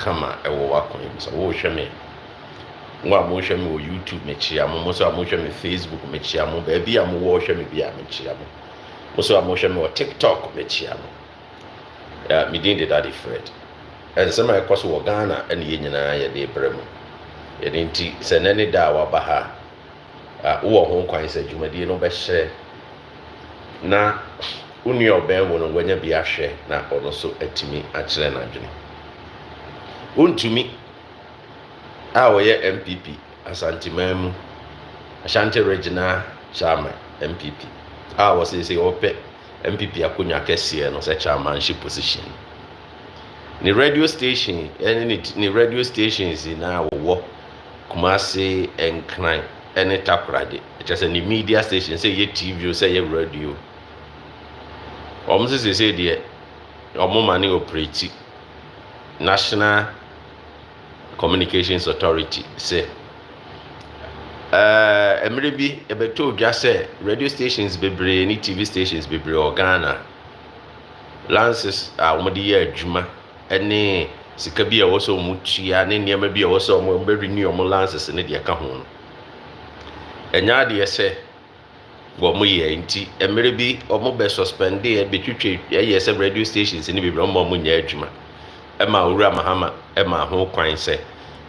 kama ɛwɔ wakwan mu sɛ wohwɛ me mo a mohwɛ me wɔ YouTube mekyia mo mo so a mohwɛ me Facebook mekyia mo baabi a mowɔ hwɛ me bi a mekyia mo mo so a mohwɛ me wɔ TikTok mekyia mo medin de Daddy Fred ɛnsɛm a ɛkɔ so wɔ Ghana ɛne yɛ nyinaa yɛde brɛ mu yɛde nti sɛ nane da a waba ha wowɔ ho kwan sɛ dwumadie no bɛhyɛ na unua ɔbɛn wo no wanya bi ahwɛ na ɔno so atumi akyerɛ n'adwene wontumi a wɔyɛ MPP asanteman mu Ashanti Regional Chairman MPP a wɔsese wɔpɛ MPP akonya kɛseɛ no sɛ chairmanship position ne radio station ɛne ne radio stations na wɔwɔ Kumasi Nkran ɛne Takoradi ɛkyɛ sɛ ne media station sɛ yɛ TV o sɛ yɛ radio ɔmo sese deɛ ɔmo ma ne operate National Communications Authority say emre bi ebeto dwa sɛ radio stations bebree ni TV stations bebree wɔ Ghana lances a wɔn de yɛ adwuma ɛne sika bi a wɔsɔ wɔn tua ne nneɛma bi a wɔsɔ wɔn bɛ renew wɔn lances ne deɛ ka ho no ɛnya adeɛ sɛ wɔn yɛ nti emre bi wɔn bɛ suspend yɛ betwitwe yɛ sɛ radio stations ne bebree wɔn nyɛ adwuma ɛma owura mahama ɛma ho kwan sɛ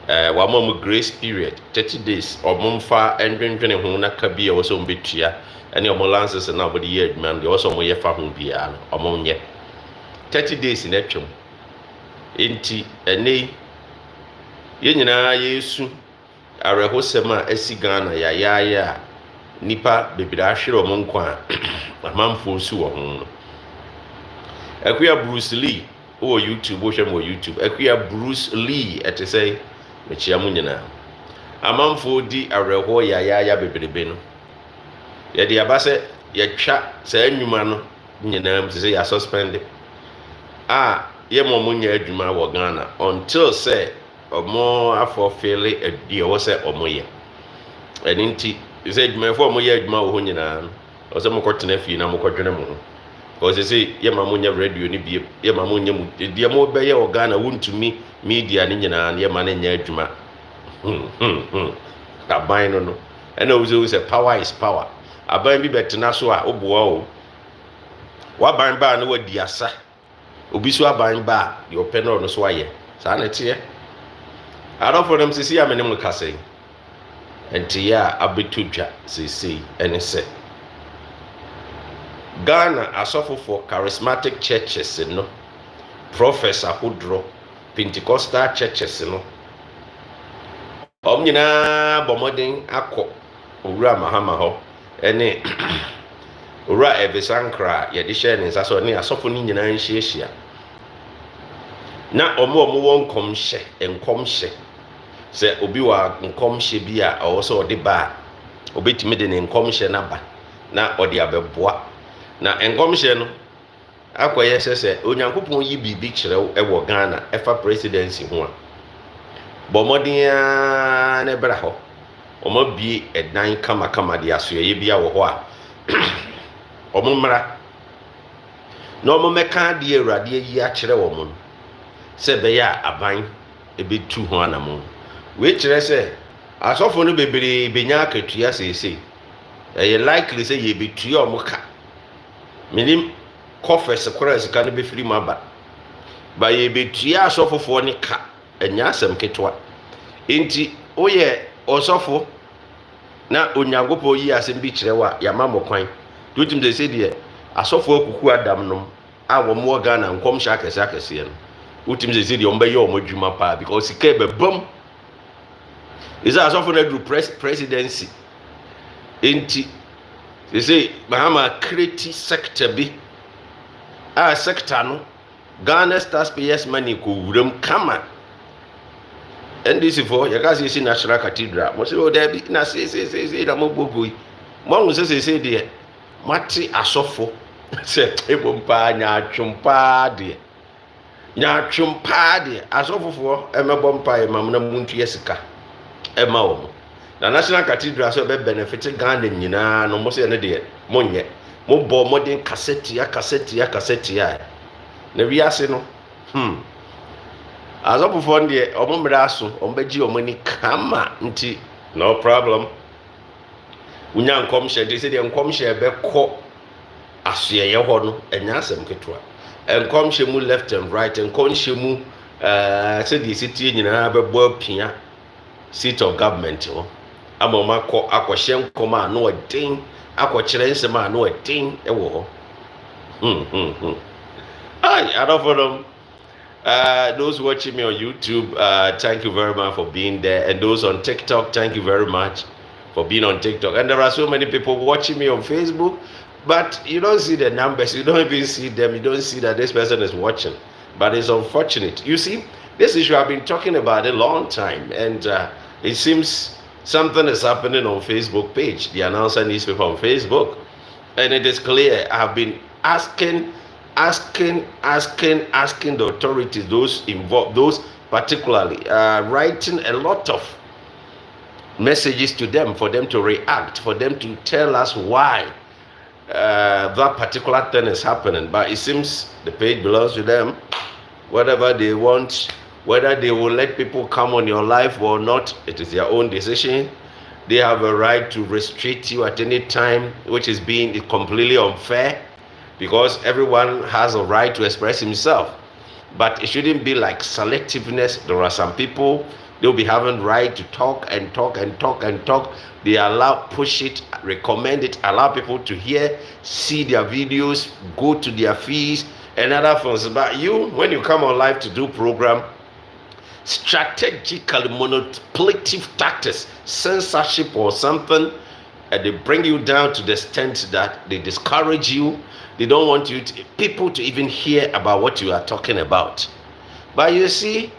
wama mu grace period 30 days ɔmomfa ndwendwene ho na ka bi a wɔsɔ mbetua ɛne ɔmo lances na ɔmo de yɛ adwuma no deɛ wɔsɔ ɔmo yɛ fa ho biara no ɔmo nyɛ 30 days na atwam enti ɛne yɛ nyinaa yɛsu awerɛhosɛm a asi Ghana yɛayaaye a nipa bebree ahwere ɔmo nkwa a amanfoɔ nso wɔ ho no akuya Bruce Lee wɔ YouTube wo hwɛ mo wɔ YouTube akuya Bruce Lee ɛte sɛ mekyia mu nyinaa amanfoɔ di awerɛhoɔ yɛayaaye bebrebe no yɛde aba sɛ yɛtwa saa nnwuma no nyinaa mu sɛ yɛ suspend a yɛ mo nyɛ adwuma wɔ Ghana until sɛ ɔmo afɔfele deɛ wɔ sɛ ɔmo yɛ ɛne nti sɛ adwumayɛfoɔ ɔmo yɛ adwuma wɔ hɔ nyinaa no ɔsɛ mokɔtena fie na mokɔdwene mo ho ɔsɛ sɛ yɛma mo nyɛ radio ne bie yɛma mo nyɛ mu deɛ mo bɛyɛ wɔ Ghana wontumi media ne nyinaa yɛma ne nyɛ adwuma aban no ɛna wo sɛ power is power aban bi bɛtena so a woboa o waban ba na wadi asa obi so aban ba deɛ ɔpɛ no so ayɛ saa na teɛ adɔfo nam sisi a menem kasa enti yɛ a abɛto dwa sesei ɛne sɛ Ghana asɔfo for charismatic churches no professor hodro Pentecostal churches no nyinaa bɔmɔden akɔ owura mahama hɔ ɛne owura ebisankra yɛde hyɛ ne nsa so ne asɔfo no nyinaa nhyiahyia na ɔmo wɔ nkɔmhyɛ sɛ obi wɔ nkɔmhyɛ bi a ɔwɔ sɛ ɔde ba a obetumi de ne nkɔmhyɛ naba na ɔde abɛboa na nkɔmhyɛ no akɔyɛ sɛ onyankopɔn yi biribi kyerɛw ɛwɔ Ghana ɛfa presidency ho a bɔmɔden ne bra hɔ ɔmo bie ɛdan kama de asoɛyɛ bi a wɔ hɔ a ɔmo mmra na ɔmo mɛka deɛ Awurade yi akyerɛ wɔn no sɛ bɛyɛ a aban ɛbɛtu ho anamo wei kyerɛ sɛ asɔfo no bebree benya akatua seesei ɛyɛ likely sɛ yɛbɛtua ɔmo ka menim coffers kora sika no bɛfiri mu aba ba yɛbɛtua asɔfofoɔ ne ka ɛnya asɛm ketewa enti woyɛ ɔsɔfo na onyankopɔn yi asɛm bi kyerɛ wa yɛama mo kwan tutum sɛ deɛ asɔfoɔ akuku adam nom a wɔn wɔ Ghana nkɔmhyɛ akɛseɛ no wotum sɛ deɛ ɔmbɛyɛ ɔmo adwuma paa because sika bɛbam ɛsɛ asɔfo no aduru presidency enti sɛ mahama kreti sector bi a sector no Ghana taxpayers money ko wuram kama NDC for yɛka sɛ si National Cathedral mo sɛ o da bi na sɛ na mo bogoi mo hu sɛ deɛ mate asɔfo sɛ ebompa nyaatwompa deɛ asɔfofoɔ ɛmɛbɔ mpa ɛmam na muntu yɛsika ɛma wɔn na National Cathedral so be benefit Ghana nyinaa no mo sɛ ne deɛ mo nyɛ mo bɔ modern cassette na wiase no Asɔfofoɔ deɛ ɔmo mmara so ɔmo bɛgye ɔmo ani kama nti no problem. Wonya nkɔmhyɛ de sɛ deɛ nkɔmhyɛ bɛkɔ asoɛyɛ hɔ no ɛnyɛ asɛm ketewa. Nkɔmhyɛ mu left and right, nkɔmhyɛ mu sɛdeɛ sitie nyinaa bɛbɔ apia seat of government hɔ ama ɔmo akɔhyɛ nkɔm a no ɔden akɔkyerɛ nsɛm a no ɔden ɛwɔ hɔ. Adɔfo nom. Those watching me on YouTube, thank you very much for being there. And those on TikTok, thank you very much for being on TikTok. And there are so many people watching me on Facebook, but you don't see the numbers. You don't even see them. You don't see that this person is watching. But it's unfortunate. You see, this issue I've been talking about a long time. And it seems something is happening on Facebook page, the announcer newspaper on Facebook. And it is clear. I've been asking the authorities, those involved, those particularly, writing a lot of messages to them for them to react, for them to tell us why that particular thing is happening. But it seems the page belongs to them. Whatever they want, whether they will let people come on your life or not, it is their own decision. They have a right to restrict you at any time, which is being completely unfair, because everyone has a right to express himself. But it shouldn't be like selectiveness. There are some people, they'll be having right to talk and talk and talk and talk. They allow, push it, recommend it, allow people to hear, see their videos, go to their feeds and other things. But you, when you come on live to do program, strategically manipulative tactics, censorship or something, and they bring you down to the extent that they discourage you. They don't want people to even hear about what you are talking about. But you see,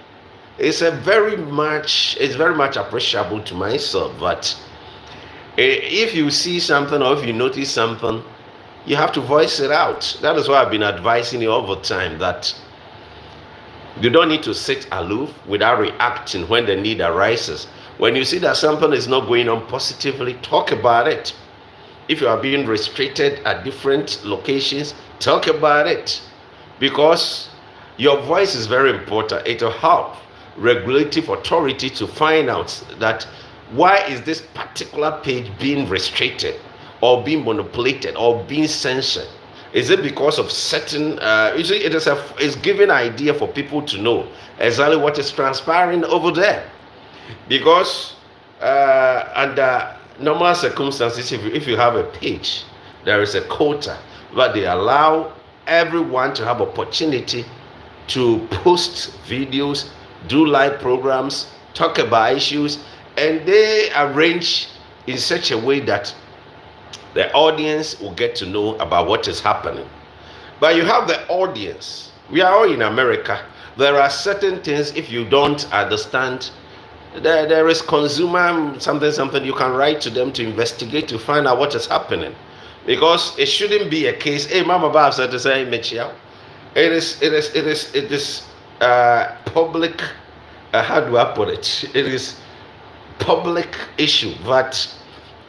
it's very much appreciable to myself. But if you see something or if you notice something, you have to voice it out. That is why I've been advising you all the time that you don't need to sit aloof without reacting when the need arises. When you see that something is not going on positively, talk about it. If you are being restricted at different locations, talk about it. Because your voice is very important. It will help regulative authority to find out that why is this particular page being restricted or being manipulated or being censored. Is it because of certain, usually it's giving idea for people to know exactly what is transpiring over there. Because under normal circumstances, if you have a page, there is a quota, but they allow everyone to have opportunity to post videos, do live programs, talk about issues, and they arrange in such a way that the audience will get to know about what is happening. But you have the audience. We are all in America. There are certain things, if you don't understand, there is consumer something you can write to them to investigate, to find out what is happening. Because it shouldn't be a case, hey, Mama Bob said to say, it is public, how do I put it? It is public issue that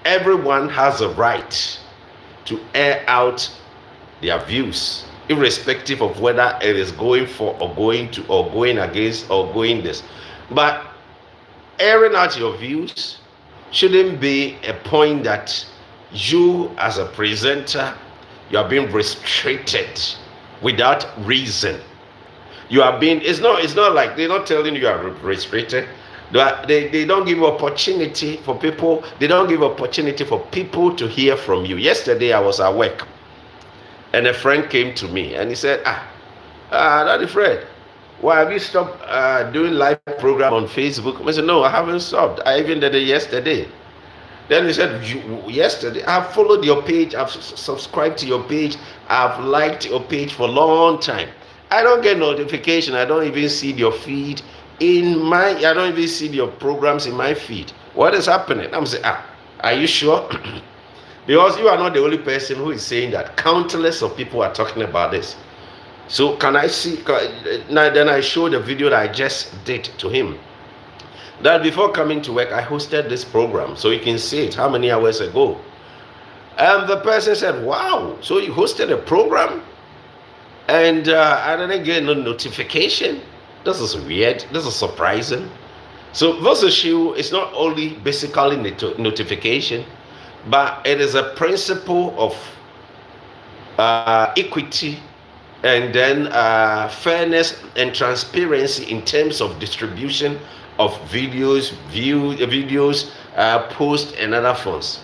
everyone has a right to air out their views, irrespective of whether it is going for or going to or going against or going this. But airing out your views shouldn't be a point that you as a presenter, you are being restricted without reason. You are being, it's not like they're not telling you are restricted. They don't give opportunity for people. They don't give opportunity for people to hear from you. Yesterday I was at work and a friend came to me and he said, Daddy Fred, why have you stopped doing live program on Facebook? I said, no, I haven't stopped. I even did it yesterday. Then he said, yesterday, I've followed your page, I've subscribed to your page, I've liked your page for a long time. I don't get notification, I don't even see your feed I don't even see your programs in my feed. What is happening? I'm saying, are you sure? Because you are not the only person who is saying that. Countless of people are talking about this. So can I see, then I showed the video that I just did to him. That before coming to work, I hosted this program. So you can see it, how many hours ago. And the person said, wow, so you hosted a program? And I didn't get no notification. This is weird. This is surprising. So this issue is not only basically notification, but it is a principle of equity and then fairness and transparency in terms of distribution of videos, posts, and other funds.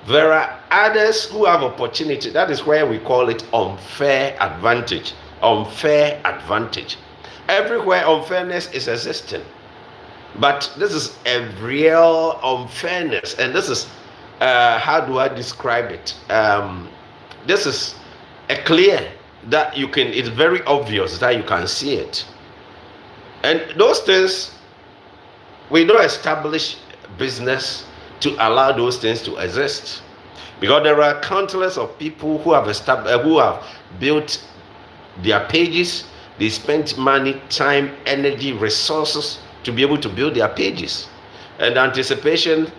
There are others who have opportunity. That is where we call it unfair advantage. Unfair advantage. Everywhere unfairness is existing. But this is a real unfairness. And this is, how do I describe it? This is a clear that you can, it's very obvious that you can see it. And those things, we don't establish business to allow those things to exist. Because there are countless of people who have built their pages. They spent money, time, energy, resources to be able to build their pages. And the anticipation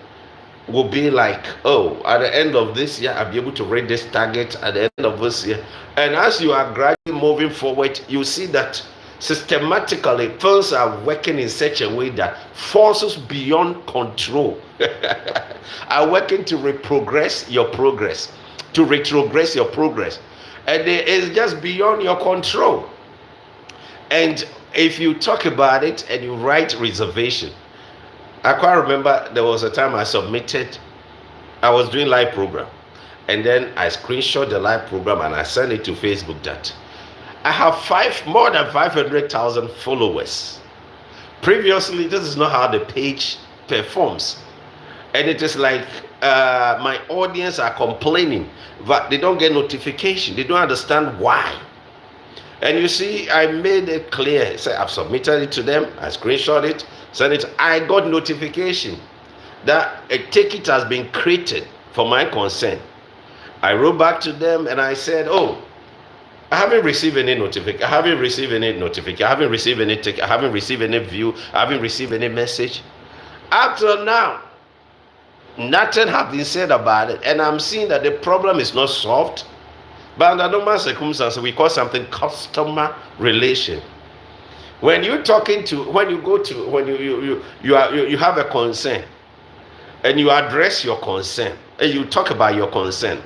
will be like, oh, at the end of this year, I'll be able to reach this target at the end of this year. And as you are gradually moving forward, you see that systematically things are working in such a way that forces beyond control are working to retrogress your progress, and it is just beyond your control. And if you talk about it and you write reservation, I quite remember there was a time I was doing live program, and then I screenshot the live program and I sent it to Facebook that I have more than 500,000 followers. Previously, this is not how the page performs. And it is like my audience are complaining that they don't get notification. They don't understand why. And you see, I made it clear. So I've submitted it to them. I screenshot it, sent it. I got notification that a ticket has been created for my consent. I wrote back to them and I said, oh, I haven't received any notification. I haven't received any notification. I haven't received any ticket. I haven't received any view. I haven't received any message. Up till now, nothing has been said about it. And I'm seeing that the problem is not solved. But under normal circumstances, we call something customer relation. When you have a concern, and you address your concern, and you talk about your concern,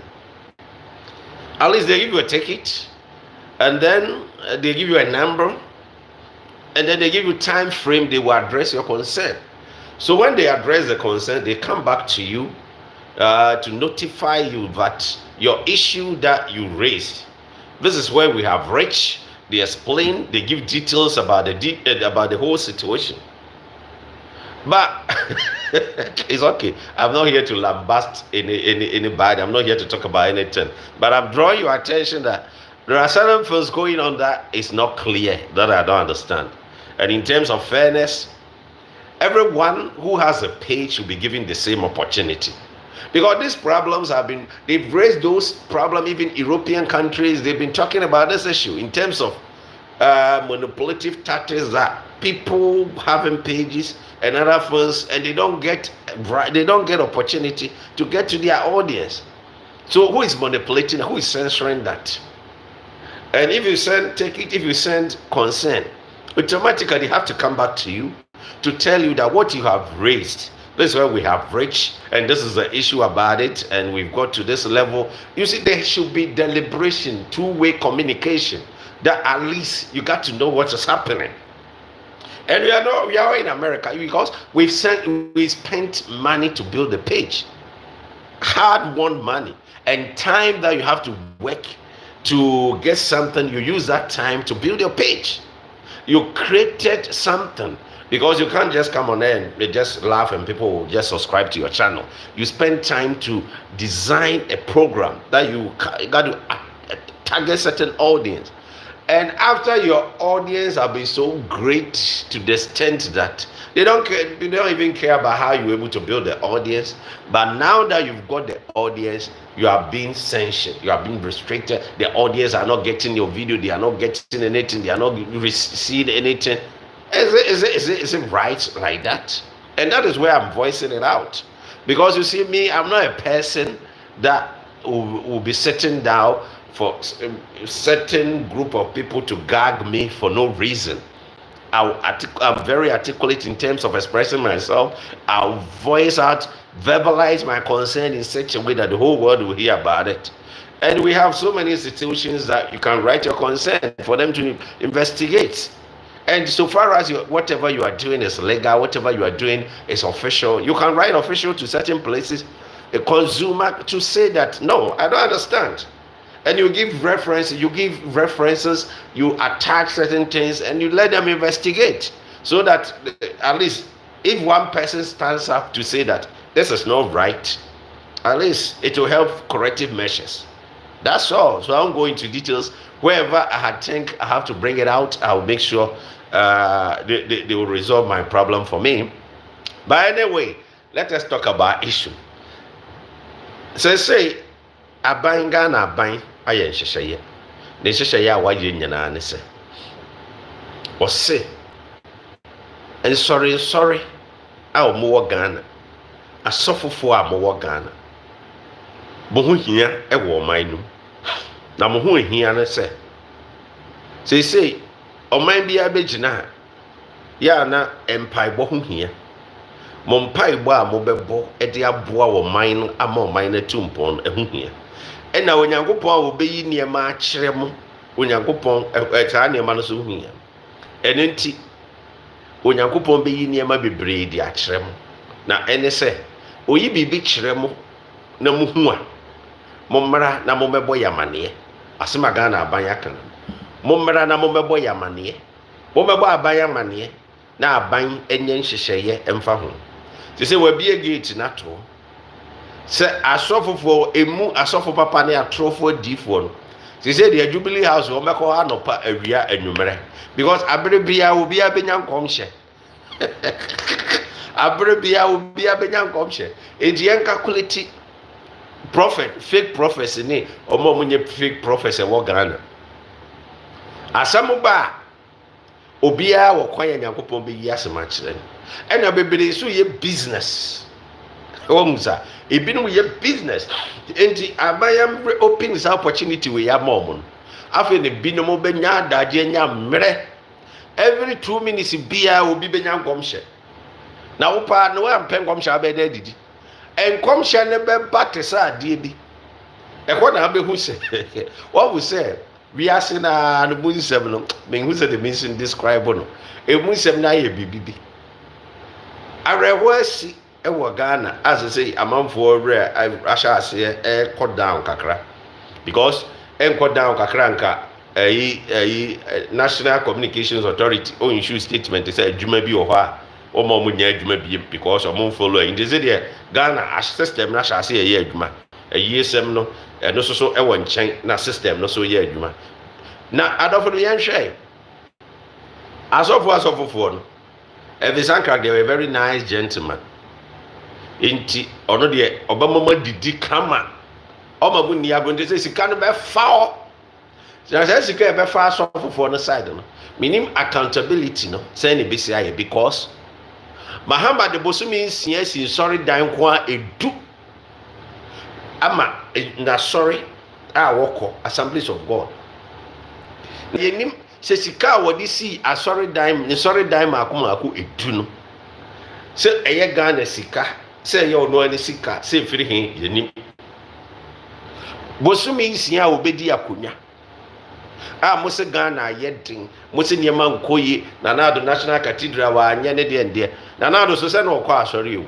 at least they give you a ticket, and then they give you a number, and then they give you time frame they will address your concern. So when they address the concern, they come back to you to notify you that your issue that you raised, this is where we have reached. They explain, they give details about the whole situation. But it's okay. I'm not here to lambast anybody. I'm not here to talk about anything. But I'm drawing your attention that there are certain things going on that is not clear, that I don't understand. And in terms of fairness, everyone who has a page should be given the same opportunity. Because these problems they've raised those problems, even European countries, they've been talking about this issue in terms of manipulative tactics that people having pages and other things, and they don't get opportunity to get to their audience. So who is manipulating? Who is censoring that? And if you send consent, automatically they have to come back to you to tell you that what you have raised, this is where we have reached, and this is the issue about it, and we've got to this level. You see, there should be deliberation, two-way communication, that at least you got to know what is happening. And we are in America because we spent money to build the page, hard-won money, and time that you have to work to get something. You use that time to build your page. You created something. Because you can't just come on there and just laugh and people will just subscribe to your channel. You spend time to design a program that you got to target certain audience. And after your audience have been so great to the extent that they don't even care about how you're able to build the audience. But now that you've got the audience, you are being censored. You are being restricted. The audience are not getting your video. They are not getting anything. They are not receiving anything. Is it right like that? And that is where I'm voicing it out. Because you see, me, I'm not a person that will be sitting down for a certain group of people to gag me for no reason. I'm very articulate in terms of expressing myself. I'll voice out, verbalize my concern in such a way that the whole world will hear about it. And we have so many institutions that you can write your concern for them to investigate. And so far as whatever you are doing is legal, whatever you are doing is official, you can write official to certain places, a consumer to say that, no, I don't understand. And you give references, you attach certain things, and you let them investigate. So that at least if one person stands up to say that this is not right, at least it will help corrective measures. That's all. So I won't go into details. Wherever I think I have to bring it out, I'll make sure they will resolve my problem for me. But anyway, let us talk about issue. So say, aban Ghana aban ayɛ nhyehyɛeɛ. Ne nhyehyɛeɛ a wayɛ nyinaa ne sɛ, ɔse nsɔre a wɔwɔ Ghana, asɔfofoɔ a wɔwɔ Ghana, mo ho hia wɔ ɔman no mu. Na mo ho hia ne sɛ, seesei ɔman biara bɛgyina a yɛ a na mpaebɔ ho hia. Mo mpaebɔ a mobɛbɔ de aboa ɔman no ama ɔman no atu mpɔn no ho hia. Ɛna Onyankopɔn a wɔbɛyi nneɛma akyerɛ mo, Onyankopɔn saa nneɛma no so ho hia. Ɛno nti Onyankopɔn bɛyi nneɛma bebree de akyerɛ mo. Na ɛne sɛ oyi biribi kyerɛ mo na mo hu a, mommra na mommɛbɔ yamaneɛ. Asɛm a Ghana aban aka no. Mommra na mommɛbɔ yamaneɛ. Mommɛbɔ aban yamaneɛ na aban nyɛ nhyehyɛeɛ mfa ho. Te sɛ wabie gate na to. Sɛ asɔfofoɔ emu asɔfo papa ne atrofoɔ diifoɔ no. Te sɛ deɛ Jubilee House wɔmɛkɔ anɔpa awia anwummerɛ. Because abere bia obiara bɛnya nkɔmhyɛ. Abere bia obiara bɛnya nkɔmhyɛ. Enti yɛn calculate prophet, fake prophets ne ɔmo nye fake prophets ɛwɔ Ghana. Asɛm ba obiara wɔ kwan yɛ Nyankopɔn bɛyi asɛm akyerɛ no. Ɛna bebree so yɛ business. Wɔn sa ebinom yɛ business. Enti abayam open this opportunity we ya mom no. Afei ne binom bɛnya adagye nya mmerɛ. Every 2 minutes bia obi bɛnya nkɔmhyɛ. Na wo pa no wa mpɛ nkɔmhyɛ abɛda didi. Nkɔmhyɛ ne bɛba te sɛ adeɛ bi. Ɛkɔ na abɛhu sɛ wɔwu sɛ wiase na no mu nsɛm no menhu sɛ de mention describe no. Emu nsɛm na yɛ bibibi. Arewa si ɛwɔ Ghana as I say amanfoɔ rɛ ahyɛ aseɛ ɛkɔ down kakra. Because ɛnkɔ down kakra nka National Communications Authority o issue statement sɛ adwuma bi wɔ hɔ a ɔmo nya adwuma bi because ɔmo follow it. Nti sɛ deɛ Ghana system na hyɛ aseɛ yɛ adwuma. Ayisɛm no ɛno so ɛwɔ nkyɛn na system no so yɛ adwuma. Na adɔfo no yɛnhwɛ asɔfofoɔ no Evisankra, they were a very nice gentleman. Inti ono de obama didi kama. Oma bu ni agonde say sika no be fa. Say sika be fa asɔfofoɔ no side no. Minim accountability no say ne be say because Mahamba de bosumi nsia si sorry dan ko a edu ama na sorry a woko Assemblies of God. Yenim se sika wodi si asori dime ni sorry dime akoma edu no se eye Ghana sika se ye ono ani sika se firi he yenim bosumi nsia obedi akonya a mo se Ghana yedin mo se niema nkoyi na do National Cathedral wa anya ne de ende na do so se no kɔ asori o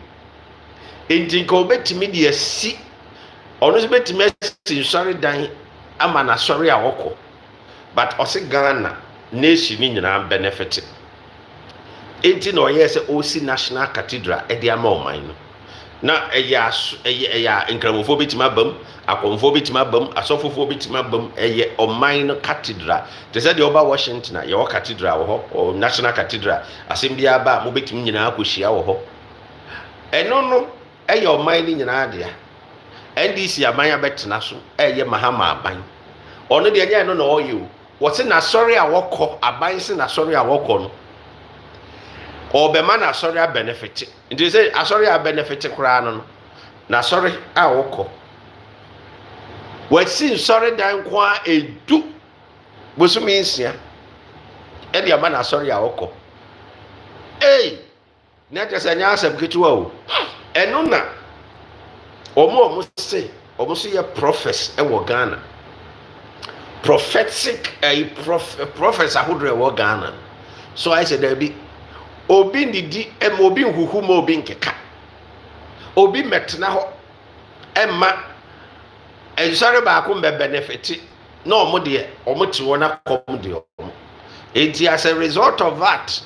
enti ko betimi de asi ono se betimi asi sorry dime ama na sorry a wokɔ but ɔse Ghana nation ni nyina benefit. Enti no yes osi National Cathedral e dia ma oman no. Na eya nkramofo betima bam, akomfo betima bam, asofofo betima bam eye oman no cathedral. Te say de oba Washington na ye o cathedral wo ho, o National Cathedral. Asem bia ba mo betim nyina akohia wo ho. Eno no eye oman ni nyina dia. NDC amanya betena so eye Mahama aban. Ono de anya no na oyo. What's in a sorry a walk aban se na sorry a walk no. Or be man a sorry a benefit. It is a sorry a benefit crown na sorry a walk. What seems sorry dan kwa e do. Bosu means ya. E dia man a sorry a walk. na kyerɛ sɛ nyɛ asɛm ketewa o ɛno na ɔmo se ɔmo so yɛ prophets ɛwɔ Ghana prophetic prophets ahodoɔ ɛwɔ Ghana so ayɛ sɛ daabi obi ndidi ɛma obi nhuhu ma obi nkeka obi mɛtena hɔ ɛma ɛnsɔre baako mbɛ benefit na ɔmo deɛ ɔmo te hɔ na kɔm deɛ ɔmo enti as a result of that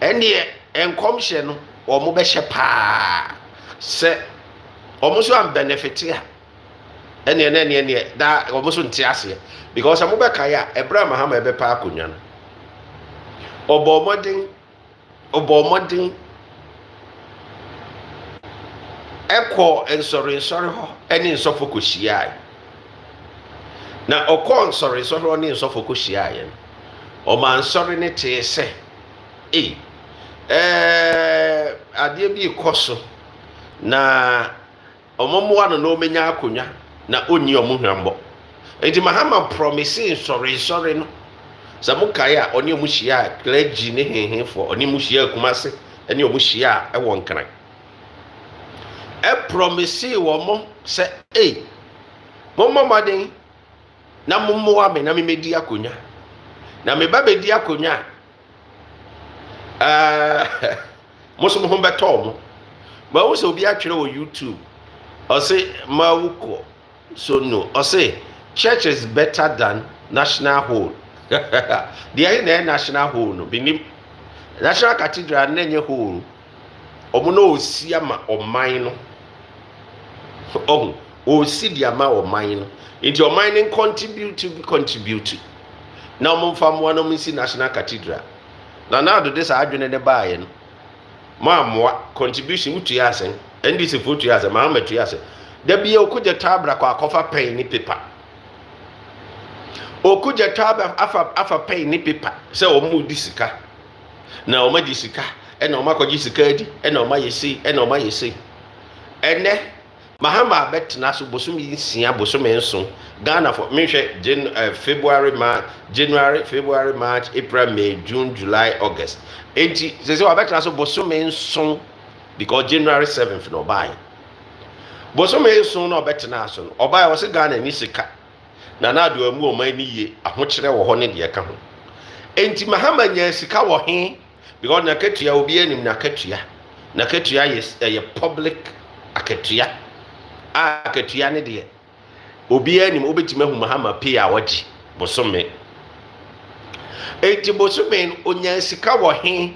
ɛneɛ nkɔmhyɛ no ɔmo bɛhyɛ paa sɛ ɔmo so am benefit a ɛneɛ da ɔmo so nte aseɛ because ɔmo bɛkae a ɛbrɛ Mahama ɛbɛpa akonnwa no ɔbɔ ɔmɔden ɛkɔ nsɔre hɔ ɛne nsɔfo kɔhyiae na ɔkɔ nsɔre hɔ ne nsɔfo kɔhyiae no ɔma nsɔre ne tee sɛ adeɛ bi kɔ so na ɔmɔmmoa no na ɔmɛnya akonnwa na ɔnni ɔmo hwambɔ enti Mahama promise nsɔre no sɛ mo kae a ɔne ɔmo hyia clergy ne henhenfo ɔne mo hyia Kumase ɛne ɔmo hyia ɛwɔ Nkran promise wɔ mo sɛ mommɔ mmɔden na mommoa me na memedi akonnwa na meba bedi akonnwa mo so mo ho bɛtɔ mo ma wo sɛ obi atwerɛ wɔ YouTube ɔse ma wukɔ so no ɔse church is better than national hall deɛ na national hall no binim national cathedral na nyɛ hall ɔmo na osi ama ɔman no osi di ama ɔman no nti ɔman no contribute na ɔmo mfa mmoa no si national cathedral na do de saa adwene ne baayɛ no moa contribution utua asɛn NDC fo utua asɛn Mahama tua asɛn da bia okugye tabra kɔ akɔfa pen ne paper okugye tabra afa pen ne paper sɛ ɔmo di sika na ɔmo di sika ɛna ɔmo akɔgye sika adi ɛna ɔmo ayɛ sei ɛnɛ Mahama betena so bosom yinsia bosom enso Ghana for menhwɛ January, February, March, April, May, June, July, August. Enti sɛ wabetena so bosom enso because January 7th no buy. Bosom enso no betena so no obai wo se Ghana ni sika. Na do amu o man ni ye ahokyere wo ho ne de ka ho. Enti Mahama nya sika wo he because na katua obi anim na katua. Na katua yes public akatua. Akatua ne de obi anim obetima hu Mahama pay a wagye bosome enti bosome onya sika wo he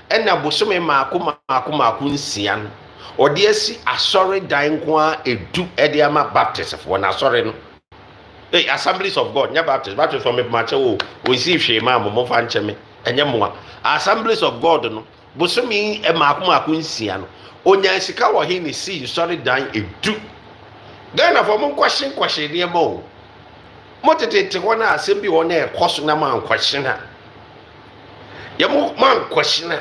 ɛna bosome maako nsia no ɔde asi asɔre dan ko a edu ɛde ama baptist fo na asɔre no Assemblies of God nya baptist from mache wo si hwe ma mo fa nkyeme enye mo Assemblies of God no bosome maako nsia no onya sika wo he ne si asɔre dan edu Ghana for mo question ne mo tete ho na asɛm bi ho na ɛkɔso na man question ha ye mo man question ha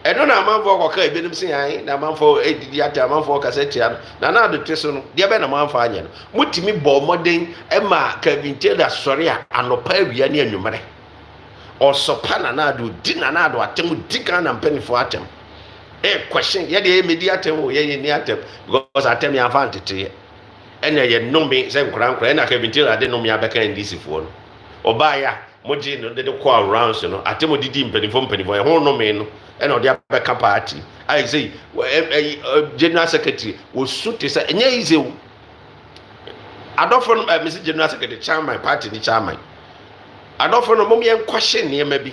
ɛno na amanfo kɔka ebinim sɛ yan na amanfo edidi ata amanfo kasa tia na do te so no deɛ bɛ na amanfo anya no mutimi bɔ mmɔden ɛma Kevin Taylor sɔre a anopa awia ne anwumere ɔsɔpa na do di na do atem di kan na mpanifo atem question ye de medi atem o ye ni atem because atem ya fa ntete ɛna ye nnome sɛ nkran ɛna Kevin Taylor de nnome abɛka NDC fo no ɔbaaya moji no de call around so no atem didi mpanifo ye ho nnome no ɛna ɔde abɛka party I say general secretary wosuti sɛ enye easy o adɔfo no Mr. General Secretary chairman party ni chairman adɔfo no mom ye nkwahye nneɛma bi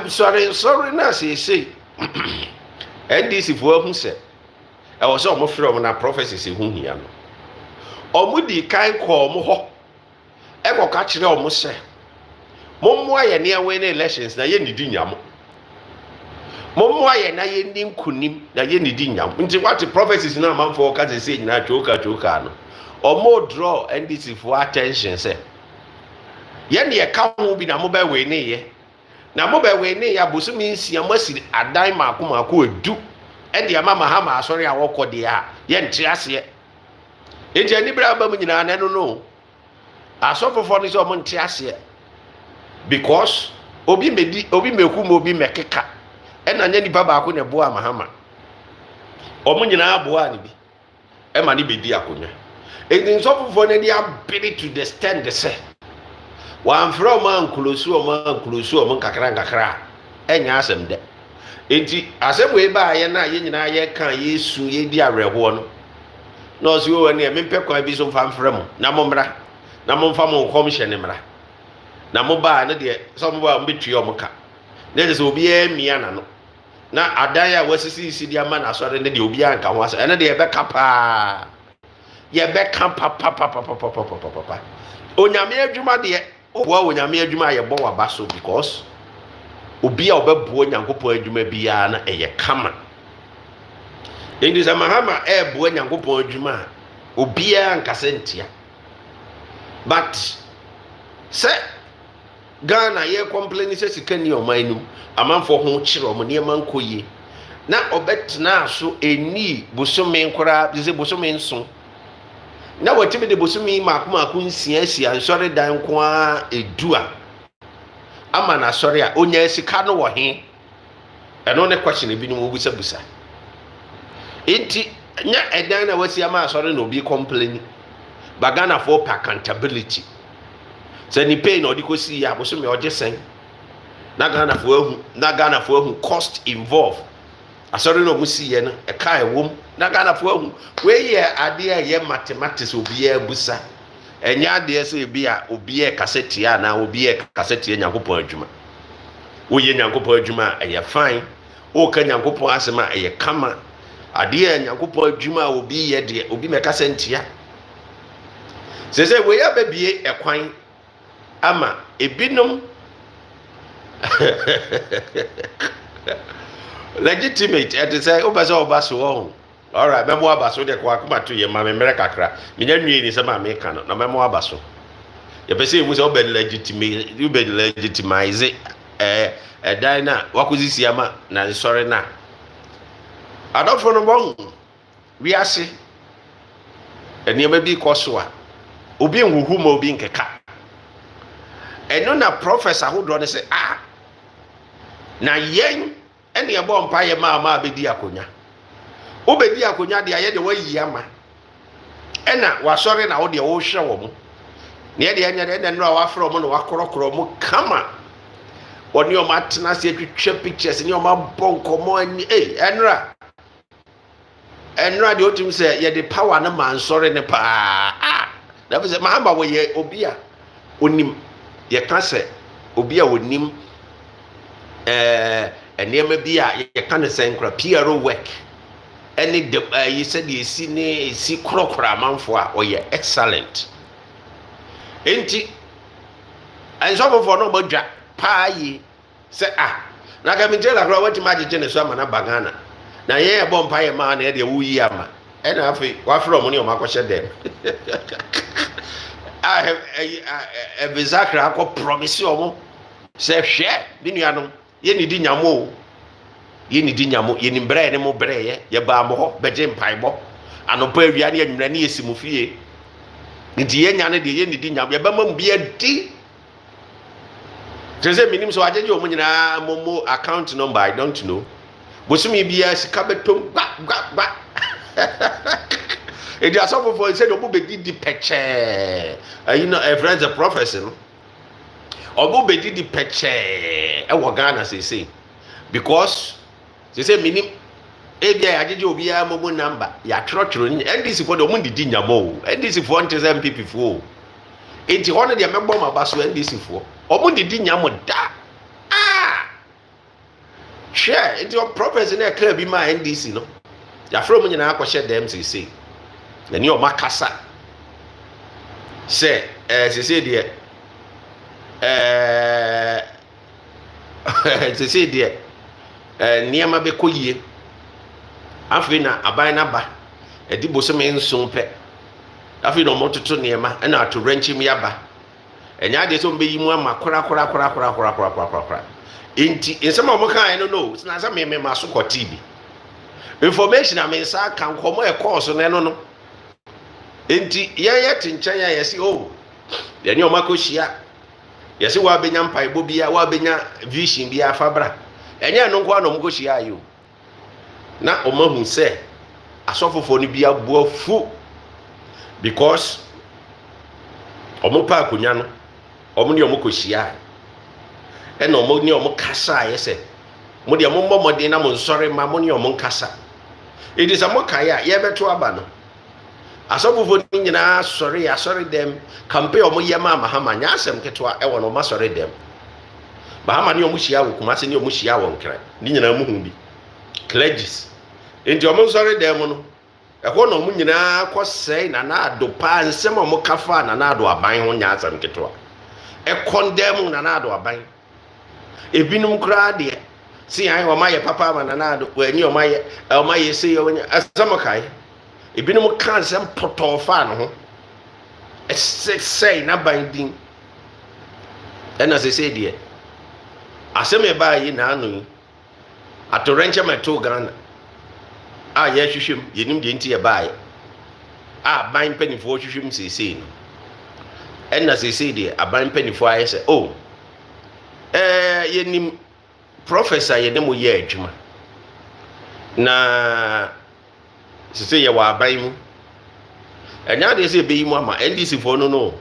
sorry na say NDC fo ahu sɛ ɛwɔ sɛ ɔmo frɛ ɔmo na prophecies hu hia no ɔmo di kan kɔ ɔmo hɔ ɛkɔ ka kyerɛ ɔmo sɛ mommoa yɛ ne away na elections na yɛ nidi nyamo mommoa yɛ na yɛ ni nkunim na yɛ nidi nyamo nti what prophecies na amanfo ka sɛ nyina twoka no ɔmo draw NDC fo attention sɛ yɛ ne yɛ ka ho bi na mo bɛ we ne yɛ na mo bɛ we ne yɛ abosomi nsia mo asi adan maako edu ɛde ama Mahama asɔre a wɔkɔ de a yɛ nte aseɛ enti ani bra ba mu nyina na no asɔfofo no sɛ ɔmo nte aseɛ because obi meku mo obi mekeka ɛna nya nipa baako ne boa mahama ɔmo nyinaa boa ne bi ɛma ne bedi akonya enti nsɔfofo ne de abere to the stand sɛ wɔamfrɛ ɔmo ankolosu ɔmo nkakra ɛnya asɛm dɛ enti asɛm wei baa yɛ na yɛ nyinaa yɛka Yesu yɛdi awerɛhoɔ no na ɔsɛ wɔ ne mempɛ kwan bi so mfa mfrɛ mo na mommra na momfa mo nkɔm hyɛ ne mmra na mo baa ne deɛ sɛ mo baa mbɛtue ɔmo ka na ɛsɛ sɛ obiara mmia n'ano na adan a wasisi de ama na asɔre ne deɛ obiara nka ho asɛ ɛne deɛ yɛbɛka paa yɛbɛka papapapapapapapa onyame adwuma deɛ woboa onyame adwuma a yɛbɔ waba so because obi a ɔbɛboa nyankopɔn adwuma biara na ɛyɛ kama enti sɛ mahama ɛɛboa nyankopɔn adwuma a obiara nkasɛ ntia but sɛ Ghana yɛ complain sɛ sika ni ɔman no amanfo ho kyerɛ ɔmo nneɛma nkɔ yie na ɔbɛtena so eni bosome nkora sɛ bosome nso na wɔtumi de bosome maako nsia nsɔre dan nko a edu a ama na sɔre a onya sika no wɔ he ɛno ne question bi no mo busa enti nya ɛdan na wasi ama asɔre na obi complain ba Ghana for accountability sɛ ni pay na ɔde kɔsi ya bosome ɔgye sɛn na Ghana for ahu cost involved asɔre na ɔmo si yɛ no ɛka ɛwom na Ghana for ahu wei yɛ adeɛ a yɛ mathematics obiara busa ɛnyɛ adeɛ sɛ ebi a obiara kasɛte a na obiara kasɛte nyankopɔn adwuma woyɛ nyankopɔn adwuma a ɛyɛ fine woka nyankopɔn asɛm a ɛyɛ kama adeɛ a nyankopɔn adwuma a obi yɛ deɛ obi mɛka sɛ ntia sɛ wei abɛbie ɛkwan ama ebinom legitimate ɛte sɛ wobɛ sɛ ɔba so wɔ alright mɛmo aba so deɛ kɔ akoma to yɛ ma memmerɛ kakra menya nwie ni sɛ ma meka no na mɛmo aba so yɛpɛ sɛ ɛmu sɛ wobɛ legitimize ɛdan no a wakɔsisi ama na nsɔre no a adɔfo no bɔhu wiase nneɛma bi kɔ so a obi nhuhu ma obi nkeka ɛno na professor ahodoɔ no sɛ na yɛn ɛne ɛbɔ mpa yɛ ma bɛdi akonya wobɛdi akonya deɛ ayɛ de wayi ama ɛna wasɔre na wo deɛ wohwɛ wɔ mo ne ɛdeɛ ɛnyɛ deɛ ɛnɛ nnora wafrɛ ɔmo na wakorɔkorɔ mo kama ɔne ɔmo atena ase atwitwa pictures ne ɔmo abɔ nkɔmmɔ ani ɛnora deɛ ɔtum sɛ yɛde power no ma nsɔre ne paa na fɛ sɛ mahamba wɔyɛ obi a onim yɛka sɛ obi a onim nneɛma bi a yɛka ne sɛ nkora PRO work ɛne de yi sɛdeɛ esi korɔkorɔ amanfo a ɔyɛ excellent enti nsɔfofoɔ no ɔbɛdwa paa yi sɛ na kaminkyerɛ lakora watumi agyegye ne so ama no aba Ghana na yɛn ɛbɔ mpa yɛ maa na ɛdeɛ woyi ama ɛna afei wafrɛ ɔmo ne ɔmo akɔhyɛ dɛm ɛbɛzakra akɔ promise ɔmo sɛ hwɛ bi nuanom yɛni di nyamo yɛni brɛ ne mo brɛ yɛ baa mo hɔ bɛgye mpaebɔ anɔpa awia ne anwummerɛ ne yɛsi mo fie nti yɛnya ne deɛ yɛni di nyamo yɛbɛma mu bi adi kyerɛ sɛ menim sɛ wagyegye ɔmo nyinaa mo account number I don't know bosomi biara sika bɛtɔm gba edi asɔfofoɔ sɛ de ɔmo bɛdidi pɛkyɛɛ ayi no friends the prophecy no ɔmo bɛdidi pɛkyɛɛ ɛwɔ Ghana sese because sese minim ebia yɛagyegye obiara mo number yɛatwerɛtwerɛ ne NDC foɔ de ɔmo didi nyama o NDC foɔ nte sɛ MPP foɔ o enti hɔ no deɛ mɛbɔ ma ba so NDC foɔ ɔmo didi nyama da hwɛ enti prophecy na ɛkra bi ma NDC no yɛafrɛ ɔmo nyinaa akɔhyɛ dɛm sese na ni ɔma kasa sɛ sese deɛ sese deɛ nneɛma bɛkɔ yie afei na aban naba ɛdi bosome nson pɛ afei na ɔmo toto nneɛma ɛna ato rɛnkyim yaba ɛnya adeɛ sɛ ɔmo bɛyi mu ama korakora enti nsɛm a ɔmo kaa no no sena sɛ meme ma so kɔ TV information a me nsa ka nkɔmɔ ɛkɔɔ so no no enti yɛyɛ te nkyɛn a yɛsi deɛ ne ɔma kɔhyia yɛsɛ wabɛnya mpaebɔ bia wabɛnya vision bia fabra ɛnyɛ no nko na ɔmo kɔhyia ayo na ɔmo hu sɛ asɔfofoɔ no bia bua fu because ɔmo pa akonya no ɔmo ne ɔmo kɔhyia ɛna ɔmo ne ɔmo kasa yɛsɛ mo de ɔmo mmɔ mɔden na mo nsɔre ma mo ne ɔmo nkasa it is a mo kae a yɛbɛto aba no asɔfofoɔ no nyinaa asɔre dɛm campaign ɔmo yɛ ma Mahama nya asɛm ketewa ɛwɔ no ɔmo asɔre dɛm Mahama ne ɔmo hyia wɔ Kumase ne ɔmo hyia wɔ Nkran ne nyinaa mo hu bi clergies enti ɔmo nsɔre dɛm no ɛhɔ na ɔmo nyinaa kɔsɛe Nana Addo paa nsɛm a ɔmo kafa Nana Addo aban ho nya asɛm ketewa ɛkɔndɛm Nana Addo aban ebinom koraa deɛ si ayi ɔmo ayɛ papa ama Nana Addo wɔanyi ɔmo ayɛ se ɔmo asɛm kae ebinom ka nsɛm pɔtɔɔ fa no ho ɛsɛe n'aban din ɛna sɛsɛ deɛ asɛm yɛ baa yi n'ano yi atorɛnkyɛm ɛtoo Ghana a yɛhwehwɛ mu yɛnim deɛ nti yɛ baa yɛ a aban mpanimfoɔ hwehwɛ mu sɛsɛ no ɛna sɛsɛ deɛ aban mpanimfoɔ ayɛ sɛ o yɛnim professor yɛde mo yɛ adwuma na sisi yɛ wɔ aban mu ɛnya de sɛ ɛbɛyi mu ama NDC foɔ no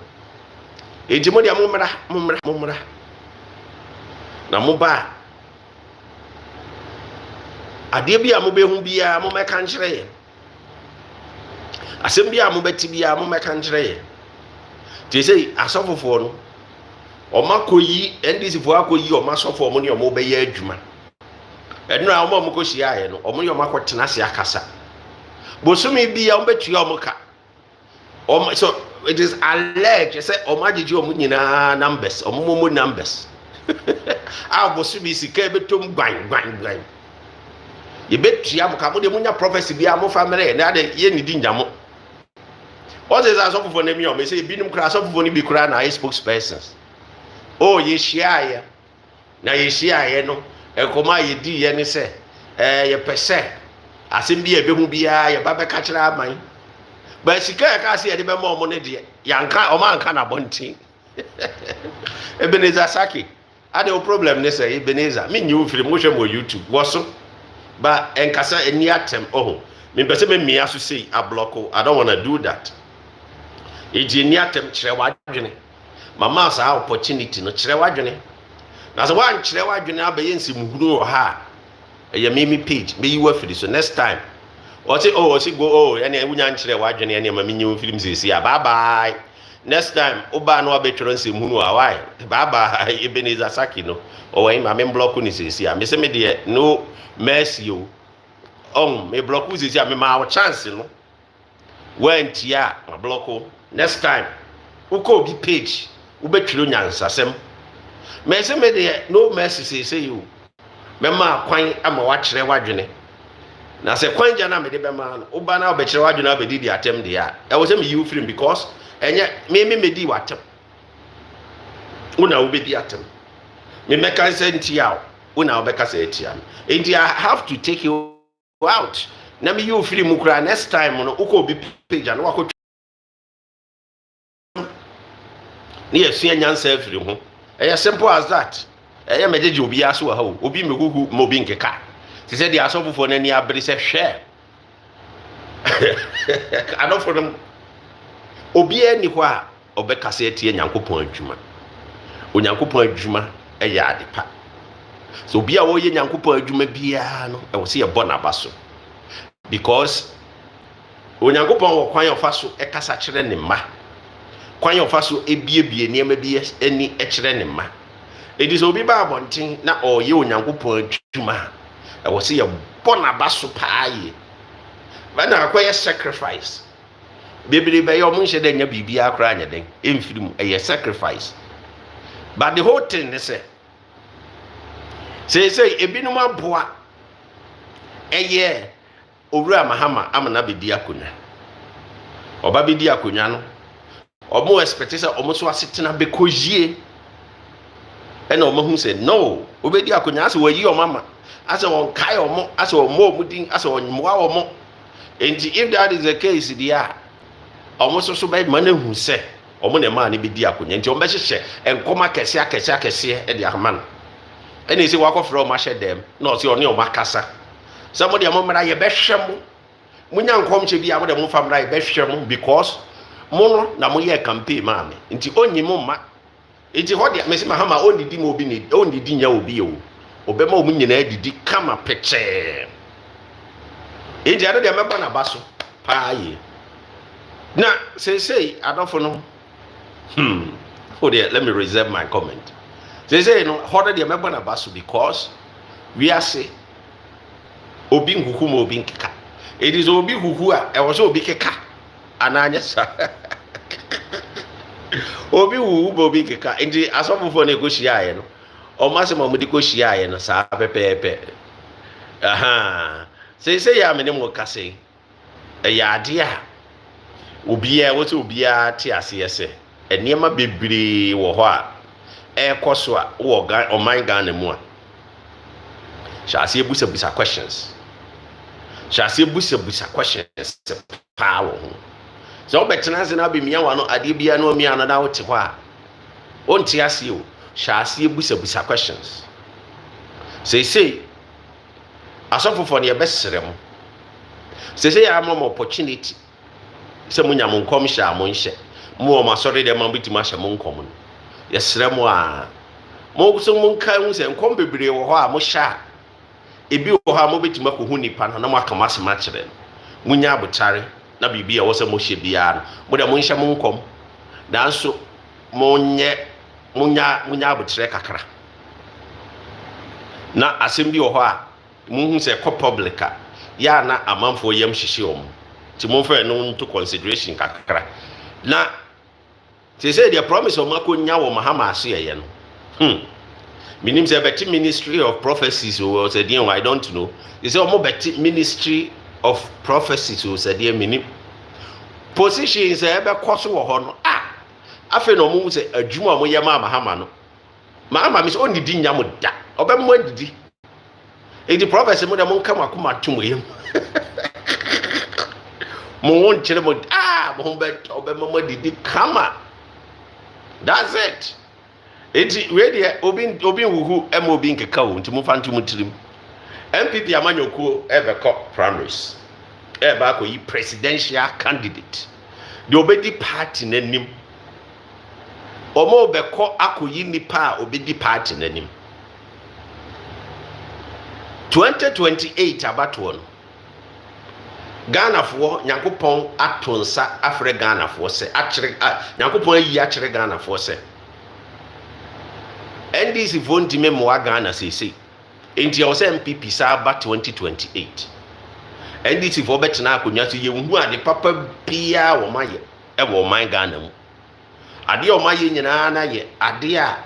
enti mo deɛ mo mmra na mo ba adeɛ bi a mo bɛhu biara mo mɛka nkyerɛ yɛ asɛm bi a mo bɛte biara mo mɛka nkyerɛ yɛ te sɛ asɔfofoɔ no ɔma kɔyi NDC foɔ akɔyi ɔma asɔfoɔ mo ne ɔmo bɛyɛ adwuma ɛno a ɔmo kɔhyia yɛ no ɔmo ne ɔmo akɔtena ase akasa bosumi bi a ɔmbɛtua ɔmo ka so it is alleged sɛ ɔmo agyegye ɔmo nyinaa numbers ɔmo momo numbers a bosumi sika ɛbɛtɔm gban yɛbɛtua mo ka mo de mo nya prophecy bi a mo fa mmerɛ na ade yɛ ne di nyamo ɔsɛ sɛ asɔfofoɔ no mi ɔmo sɛ ebinom koraa asɔfofoɔ no bi koraa na ayɛ spokespersons yɛhyiaeɛ na yɛhyiaeɛ no ɛnkɔmɔ a yɛdiiɛ ne sɛ yɛpɛ sɛ asɛm bi a ɛbɛhu biara yɛba bɛka kyerɛ aman ba sika yɛka sɛ yɛde bɛma ɔmo no deɛ ɔma anka n'abɔnten Ebenezer Saki ade wo problem ne sɛ Ebenezer menyi wo firi mohwɛ mo YouTube wɔ so ba ɛnkasa ani atɛm mempɛ sɛ memia so sei ablɔko I don't wanna do that ɛgye ani atɛm kyerɛ w'adwene mama saa opportunity no kyerɛ w'adwene na sɛ woankyerɛ w'adwene abɛyɛ nsɛmhunu wɔ ha a ɛyɛ mimi page bɛyi wo afiri so next time ɔse go ɛne wonya nkyerɛ w'adwene ɛne ma menyi wo film sɛsi a bye bye next time woba na wabɛtwerɛ nsɛmhunu a why bye bye Ebenezer Saki no ɔwɔ ma me block ne sɛsi a mesɛ me deɛ no mercy o me block wo sɛsi a me ma wo chance no wantia ma block next time wokɔ obi page wobɛtwerɛ nyansasɛm mɛsɛ me deɛ no mercy sɛsɛ yi o mɛma kwan ama wakyerɛ w'adwene na sɛ kwan gya na mede bɛma no woba na wobɛkyerɛ w'adwene abɛdi di atɛm deɛ a ɛwɔ sɛ meyi wo firim because ɛnyɛ medi w'atɛm wona wobɛdi atɛm memɛka sɛ ntia wo wona wobɛka sɛ atia me enti I have to take you out na meyi wo firim mu koraa next time no wokɔ obi page a na wakɔ ne yɛsua nyansa afiri ho ɛyɛ simple as that ɛyɛ mɛgyegye obi aso wɔ ha o obi mehuhu ma obi nkeka te sɛ deɛ asɔfofoɔ no ani abere sɛ hwɛ adɔfo no obiara ni hɔ a ɔbɛkasa atie Nyankopɔn adwuma Onyankopɔn adwuma ɛyɛ ade pa so obi a wɔyɛ Nyankopɔn adwuma biara no ɛwɔ sɛ yɛbɔ n'aba so because Onyankopɔn wɔ kwan ɔfa so ɛkasa kyerɛ ne mma kwan ɔfa so ebiebie nneɛma bi ani ɛkyerɛ ne mma edi sɛ obi ba abɔnten na ɔyɛ Onyankopɔn adwuma ɛwɔ sɛ yɛbɔ n'aba so paa yie bɛna akɔyɛ sacrifice bebree bɛyɛ ɔmo nhyɛ dɛ nya biribi akora anya den ɛmfiri mu ɛyɛ sacrifice but the whole thing ne sɛ ebinom aboa ɛyɛ owura Mahama amana bɛdi akonnwa ɔba bɛdi akonnwa no ɔmo expect sɛ ɔmo so asetena bɛkɔ yie ɛna ɔmo hu sɛ no obɛdi akonnwa asɛ wɔyi ɔmo ama asɛ wɔn kae ɔmo asɛ ɔmo din asɛ ɔnmoa ɔmo enti if that is the case deɛ a ɔmo so bɛma no hu sɛ omo ne ma ne bi di akonya nti omo be hyehyɛ enkoma kɛse e de ahama no ene si wakɔfrɛ omo ahyɛ dem na ɔse ɔne omo akasa sɛ mo de mo mra ye bɛhwɛ mo munya nkɔmhyɛ bi a mo de mo fa mra ye bɛhwɛ mo because mo no na mo yɛ campaign ma me nti onyi mo ma nti hɔ de me se mahama ondidi mo obi ne ondidi nya obi o obɛma omo nyinaa didi kama pɛkyɛɛ nti ade de mɛba na ba so paa ye na say adɔfo no oh dear, let me reserve my comment. Say no hɔ de mɛba na ba so because we are say obi nkuku mo obi nkeka it is obi huhu a ɛwɔ so obi keka ananya sa obi huhu bo obi keka nti asɔfofo na ekohyia aye no ɔmo asɛm a ɔmo de kohyia aye no saa pɛpɛɛpɛ aha say ya me ne mo kase ɛyɛ ade a obiara wɔte obiara te ase ɛsɛ nneɛma bebree wɔ hɔ a ɛkɔ so a wɔ ɔman Ghana mu a hyɛ ase ebusabusa questions hyɛ ase ebusabusa questions paa wɔ ho sɛ wobɛtena ase na abɛmia wa no adeɛ biara na ɔmia no na wote hɔ a ɔnte ase o hyɛ ase ebusabusa questions sei asɔfofoɔ no yɛbɛsrɛ mo sei yɛ ama mo opportunity sɛ mo nya mo nkɔm hyɛ a mo nhyɛ mo wɔ mo asɔre dɛ ma bitumi ahyɛ mo nkɔm no yɛsrɛ mo a mo so mo nka hu sɛ nkɔm bebree wɔ hɔ a mo hyɛ a ebi wɔ hɔ a mo bitumi akɔhu nipa no na mo aka mo asɛm akyerɛ no mo nya abotare na biribi a wɔ sɛ mo hyɛ biara no mo dɛ mo nhyɛ mo nkɔm nanso mo nya abotare kakra na asɛm bi wɔ hɔ a mo hu sɛ kɔ public a ya na amanfoɔ yam hyehye wɔn ti mo fɛ no into consideration kakra na te sɛ the promise of makonya wɔ mahama ase yɛ no minim sɛ bɛti ministry of prophecies o sɛ deɛ I don't know they say ɔmo bɛti ministry of prophecies o sɛ deɛ minim position sɛ ɛbɛkɔ so wɔ hɔ no afei na ɔmo sɛ adwuma ɔmo yɛ ma mahama no mahama mi sɛ ɔnidi nya mo da ɔbɛmo adidi edi prophecy mo dɛ mo nka mo akoma to mo yam mo won kyerɛ mo mo ho bɛ ɔbɛma mo adidi kama that's it eti we deɛ obi wuhu ɛma obi nkeka o nti mo fa nto mo tirim MPP amanyɔkuo ɛbɛkɔ primaries ɛbɛ akɔyi presidential candidate deɛ obɛdi party n'anim ɔmo bɛkɔ akɔyi nipa a obɛdi party n'anim 2028 abatoɔ no Ghanafoɔ Nyankopɔn ato nsa afrɛ Ghanafoɔ sɛ akyerɛ Nyankopɔn ayi akyerɛ Ghanafoɔ sɛ NDC foɔ ntimi mmoa Ghana sese enti ɛwɔ sɛ MPP saa ba 2028 NDC foɔ bɛtena akonnwa so yɛnhu ade papa biara wɔ mayɛ ɛwɔ ɔman Ghana mu ade a ɔmayɛ nyinaa na yɛ ade a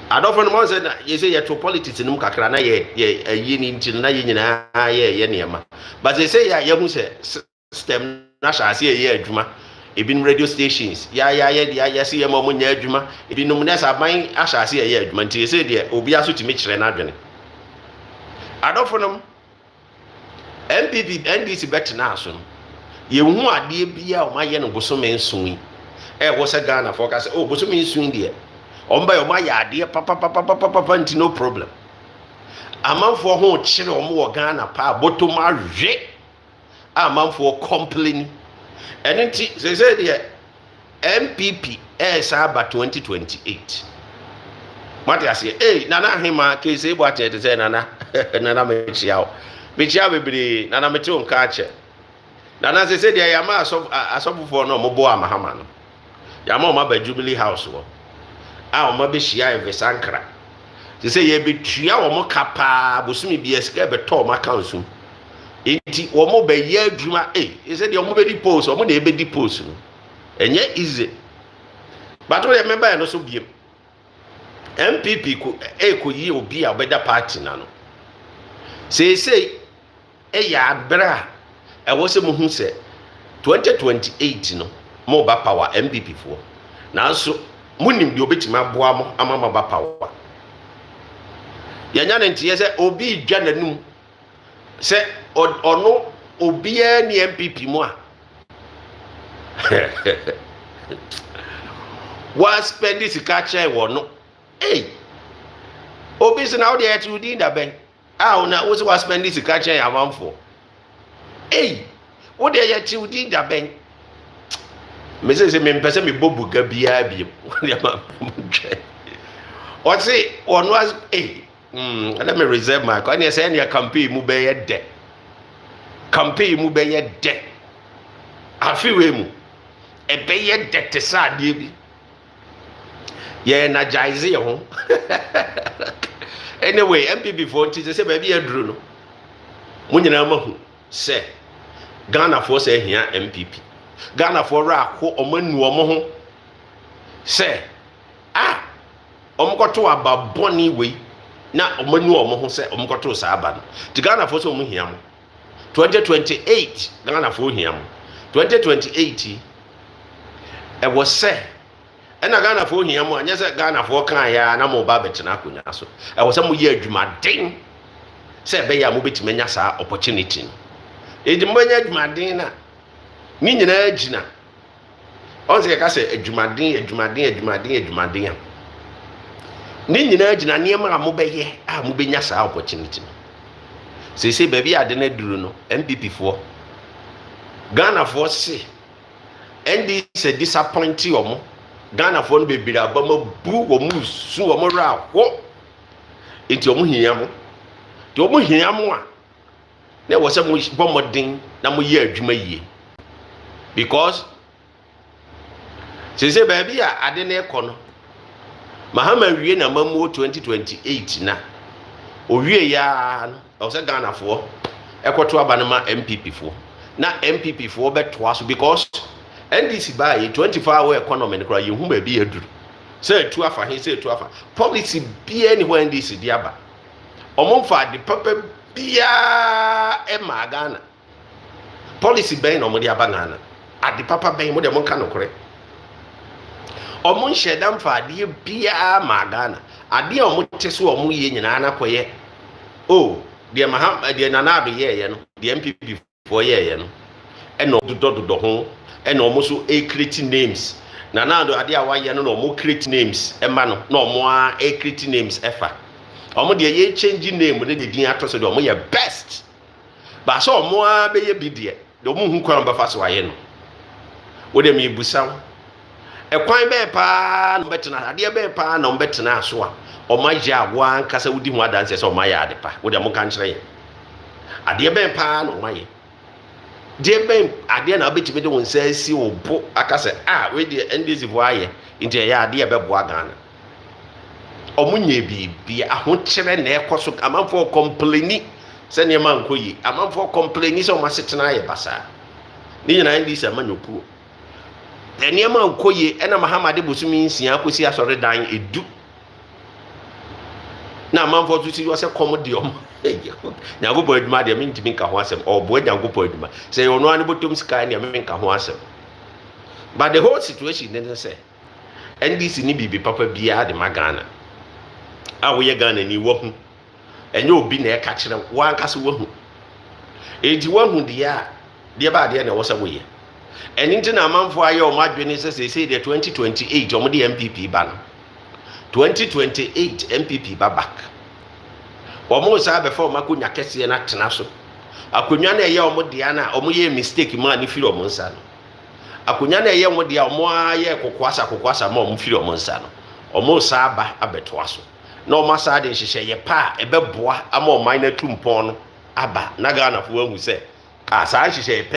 adɔfo no mo sɛ na yɛsɛ yɛto politics no mu kakra na yɛ ayi ni nti na yɛ nyinaa yɛ nneɛma but sɛ yɛhu sɛ system na hyɛ ase yɛ adwuma ebinom radio stations yɛsɛ yɛ ma ɔmo nyɛ adwuma ebinom na sɛ aban ahyɛ ase yɛ adwuma nti yɛsɛ deɛ obi aso tumi kyerɛ n'adwene adɔfo no MPP NDC bɛtena aso no yɛhu adeɛ bia ɔmo ayɛ no bosome nson yi ɛwɔ sɛ Ghana fo ka sɛ bosome nson deɛ ɔmba yɛ ɔmo ayɛ adeɛ papa nti no problem amanfoɔ ho kyerɛ ɔmo wɔ Ghana pa bottom ahwe amanfoɔ complain ɛno nti sɛ deɛ MPP ɛsa aba 2028 mate aseɛ nana ahema kese bo atete sɛ nana mekyia bebree nana mete wo nka akyɛ nana sɛ deɛ yɛama asɔfofoɔ no ɔmo bo amahama no yɛama ɔmo aba Jubilee House wɔ ɔmo bɛhyia Evesankra te sɛ yɛbɛtua ɔmo kapaa bosumi bi sika bɛtɔ ɔmo account so enti ɔmo bɛyɛ adwuma sɛ deɛ ɔmo bɛdi post ɔmo na ɛbɛdi post no ɛnyɛ easy but wo yɛ member no so biem MPP ko yi obi a ɔbɛda party na no sei ɛyɛ abra ɛwɔ sɛ mo hu sɛ 2028 no mo ba power MPP foɔ nanso munim de obetimi aboa mo amama ba power yanya ne ntiye sɛ obi dwa nanum sɛ ɔno obiara ni MPP mu a wa spend this catcher wo no obi se na wo de eti udi da ben una wo se wa spend this catcher amanfo wo de eti udi da ben me se me mpese me bobu ga bia bi de ma mtwe o se ono as let me reserve my cause any say any campaign mu be ye de campaign mu be ye de afiwe mu e be ye de te sa de bi ye na jaize ho anyway MPP for ti say ba bi aduru no mu nyina mahu se Ghana for say hia MPP Ghana for ra ko omanu omo ho se omkoto aba boni we na omanu omo ho se omkoto sa aba no ti Ghana for so omo hia mo 2028 Ghana for hia mo 2028 e was say ena Ghana for hia mo anya se Ghana for kan ya na mo ba betena akonya so e was say mo ye adwumaden se be ya mo betime nya sa opportunity no e di mo nya adwumaden na ni nyina agina on se ka se adwumaden ni nyina agina ne ma mo beye mo benya sa opportunity se baby ade na duru no MPP for Ghana for se ndi se disappoint omo Ghana for no bebira abama bu omo su omo ra ho enti omo hia mo de omo hia mo a na wo se mo bomodin na mo ye adwuma yie because se baby ade na ekono Mahama wie na mamu 2028 na owie ya no o se Ghana for ekoto abanama MPP for na MPP for beto aso because NDC buy 24-hour economy kra yehu ba bi aduru se tu afa he se tu afa policy bia ni ho NDC di aba omomfa de papa bia e ma Ghana policy ben no mo di aba Ghana ade papa ben mo de mo kan okore omo nhedam fa ade bia ma Ghana ade omo teso omo ye nyina na koye de Mahama de Nanado ye no de MPP for ye no eno dododo ho eno omo so create names Nanado ade a waye no omo create names ema no na omo a create names efa omo de ye change name de din atoso de omo ye best ba so omo a be ye bi de omo hu kwan ba fa so waye no wo de me busaw ekwan be pa no betena ade be pa na betena so a omaja wa nkasa wudi hu adanse so omaya ade pa wo de mo kan kire ye ade be pa na omaye de be ade na obetime de wonsa si obo akase we de NDC vo aye nti ya ade be boa Ghana omunye bi aho kire na ekoso amanfo complaini se ne man koyi amanfo complaini se o masetena ye basa ni nyina NDC amanyopuo eniema nkoye ena Mahama de bosumi nsia akosi asore dan edu na manfo tu si wo se komodium nyagobo aduma de mentimi nka ho asem obo nyagobo aduma se ono ani botom sky ne me nka ho asem but the whole situation then say NDC ni bibi papa bia de magana wo ye Ghana ni wo hu enye obi na e ka kire wa nkase wo hu edi wo hu de ba de na wo se wo ye eninti na amanfo aye o madwene se de 2028 o mo de MPP ba no 2028 MPP ba back o mo sa be for makonya kese na tena so akonwa na ye o mo de na o mo ye mistake ma ni firi o mo nsa no akonwa na ye o mo de o mo aye kokwasa ma o mo firi o mo nsa no o mo sa ba abeto aso na o ma sa de hihye ye pa e be boa ama o man na tumpon no aba na Ghana fo ahu se sa hihye